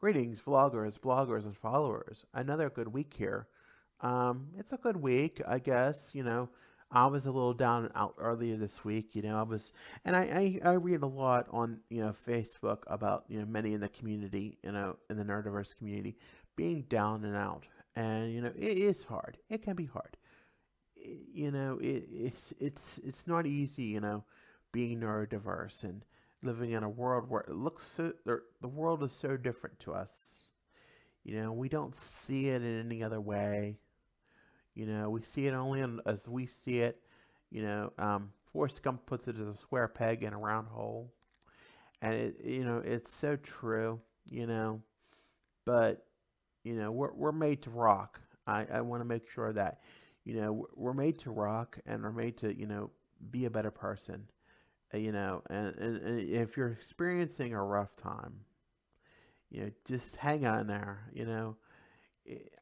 Greetings, vloggers, bloggers, and followers. Another good week here. It's a good week, I guess. I was a little down and out earlier this week. I read a lot on Facebook about many in the community, in the neurodiverse community, being down and out, and it is hard. It can be hard. It's not easy. Being neurodiverse and living in a world where it looks so the world is so different to us. We don't see it in any other way. We see it only as we see it. Forrest Gump puts it as a square peg in a round hole, and it's so true. You know, but we're made to rock. I want to make sure that we're made to rock, and we're made to be a better person. And if you're experiencing a rough time, just hang on there.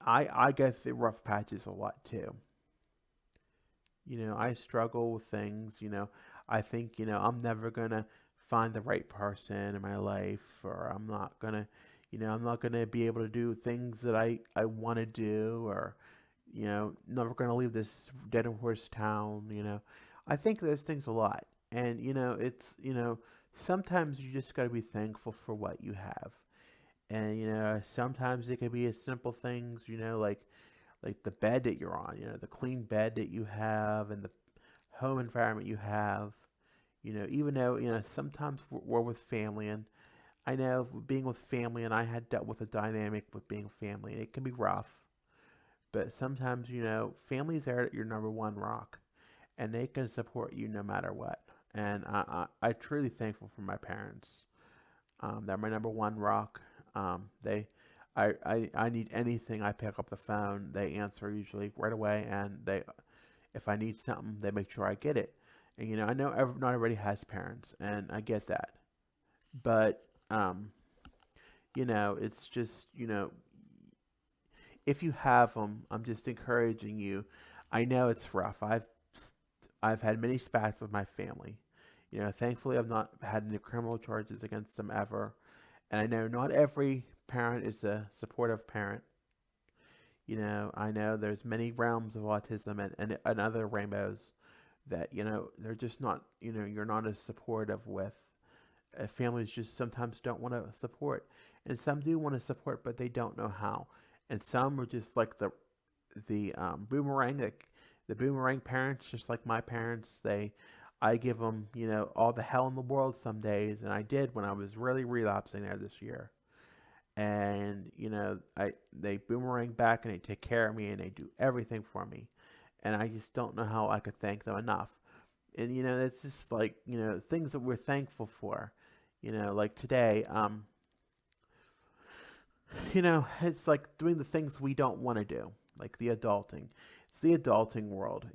I go through rough patches a lot too. I struggle with things. I think I'm never gonna find the right person in my life, or I'm not gonna be able to do things that I want to do, or never gonna leave this dead horse town. I think those things a lot, and it's sometimes you just gotta be thankful for what you have. And sometimes it can be as simple things, like the bed that you're on, the clean bed that you have, and the home environment you have. Even though sometimes we're with family, and I know being with family, and I had dealt with a dynamic with being family, and it can be rough. But sometimes families are your number one rock, and they can support you no matter what. And I truly thankful for my parents. They're my number one rock. They, I need anything, I pick up the phone. They answer usually right away, and if I need something, they make sure I get it. And I know not everybody has parents, and I get that. But it's just if you have them, I'm just encouraging you. I know it's rough. I've had many spats with my family. Thankfully, I've not had any criminal charges against them ever. And I know not every parent is a supportive parent. I know there's many realms of autism, and other rainbows that, they're just not, you're not as supportive with. Families just sometimes don't want to support. And some do want to support, but they don't know how. And some are just like the boomerang parents, just like my parents. I give them, all the hell in the world some days, and I did when I was really relapsing there this year. And they boomerang back, and they take care of me, and they do everything for me, and I just don't know how I could thank them enough. And it's just like things that we're thankful for. Like today, it's like doing the things we don't want to do, like the adulting. It's the adulting world.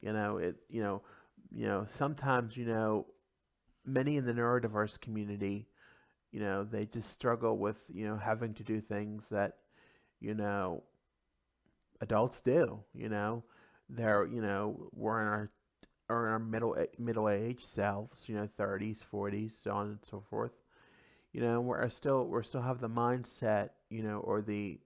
Sometimes many in the neurodiverse community, they just struggle with having to do things that you know adults do. We're in our middle age selves, 30s, 40s, so on and so forth. We're still have the mindset, or the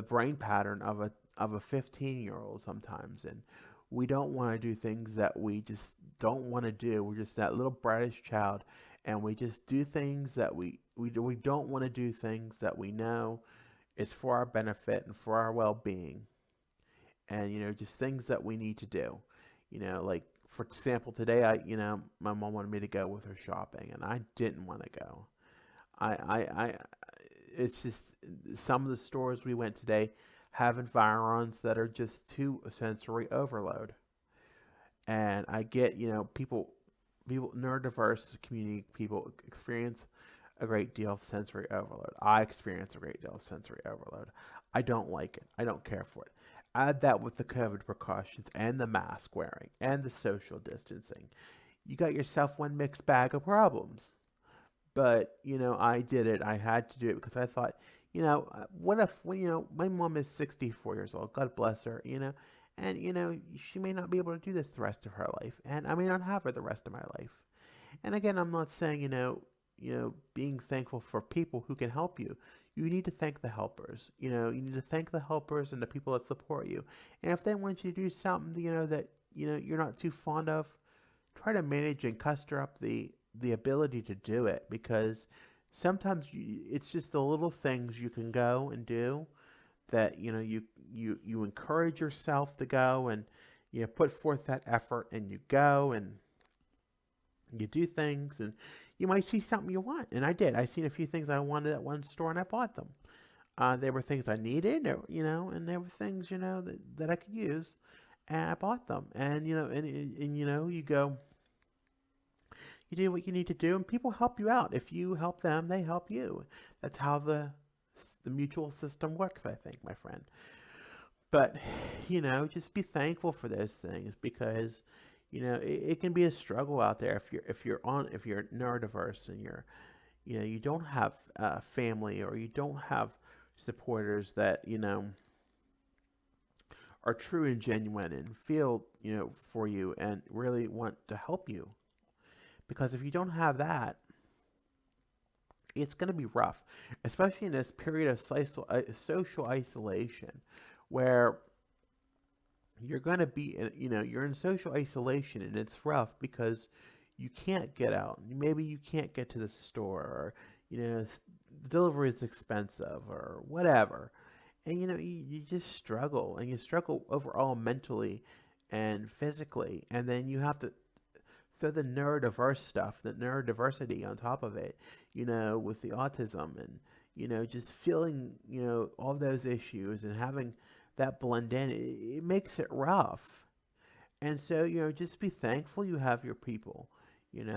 brain pattern of a 15-year-old sometimes, and we don't want to do things that we just don't want to do. We're just that little bratish child, and we just do things that we don't want to do, things that we know is for our benefit and for our well-being, and just things that we need to do. Like for example, today my mom wanted me to go with her shopping, and I didn't want to go. I it's just some of the stores we went today have environs that are just too sensory overload. And I get, people neurodiverse community people experience a great deal of sensory overload. I experience a great deal of sensory overload. I don't like it. I don't care for it. Add that with the COVID precautions and the mask wearing and the social distancing. You got yourself one mixed bag of problems. But I did it. I had to do it because I thought, what if my mom is 64 years old. God bless her. And she may not be able to do this the rest of her life, and I may not have her the rest of my life. And again, I'm not saying being thankful for people who can help you. You need to thank the helpers. You need to thank the helpers and the people that support you. And if they want you to do something, that you're not too fond of, try to manage and muster up the ability to do it, because sometimes it's just the little things you can go and do that you encourage yourself to go and put forth that effort, and you go and you do things, and you might see something you want. And I did. I seen a few things I wanted at one store, and I bought them. There were things I needed, and there were things that I could use, and I bought them. And you go, you do what you need to do, and people help you out. If you help them, they help you. That's how the mutual system works, I think, my friend. But just be thankful for those things, because it can be a struggle out there if you're neurodiverse, and you don't have family, or you don't have supporters that are true and genuine and feel for you and really want to help you. Because if you don't have that, it's going to be rough, especially in this period of social isolation, where you're going to be you're in social isolation, and it's rough because you can't get out. Maybe you can't get to the store, or the delivery is expensive, or whatever. And you just struggle, and you struggle overall mentally and physically. And then you have to throw the neurodiverse stuff, the neurodiversity on top of it, with the autism, and just feeling all those issues, and having that blend in. It makes it rough. And so just be thankful you have your people, and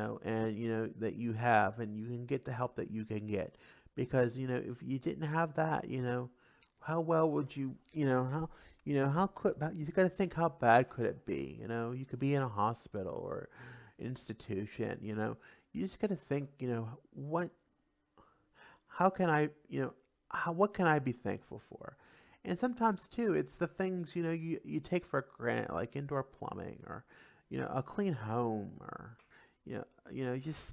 that you have, and you can get the help that you can get. Because if you didn't have that, how well would how could you got to think, how bad could it be? You could be in a hospital or institution. You just got to think, what how can I what can I be thankful for? And sometimes too, it's the things you take for granted, like indoor plumbing, or a clean home, or just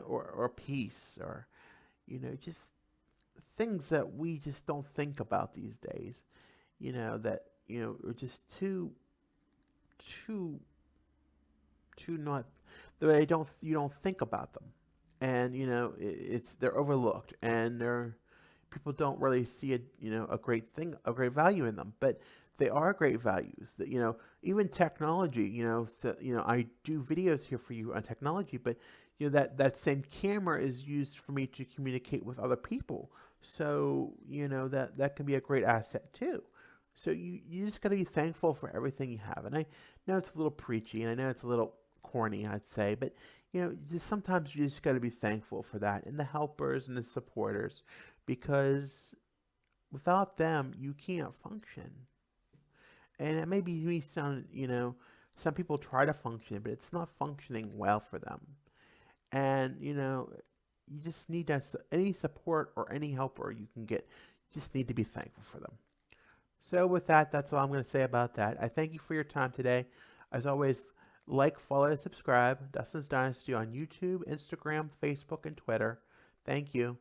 or peace, or just things that we just don't think about these days. That are just too not, they don't you don't think about them. And it's they're overlooked, and people don't really see a great thing, a great value in them. But they are great values. That even technology. So I do videos here for you on technology, but that same camera is used for me to communicate with other people. So that can be a great asset too. So you just got to be thankful for everything you have. And I know it's a little preachy, and I know it's a little corny, I'd say, but just sometimes you just got to be thankful for that, and the helpers and the supporters, because without them you can't function. And it may be me sound, some people try to function, but it's not functioning well for them. And you just need any support or any helper you can get. You just need to be thankful for them. So with that, that's all I'm going to say about that. I thank you for your time today. As always, like, follow, and subscribe. Dustin's Dynasty on YouTube, Instagram, Facebook, and Twitter. Thank you.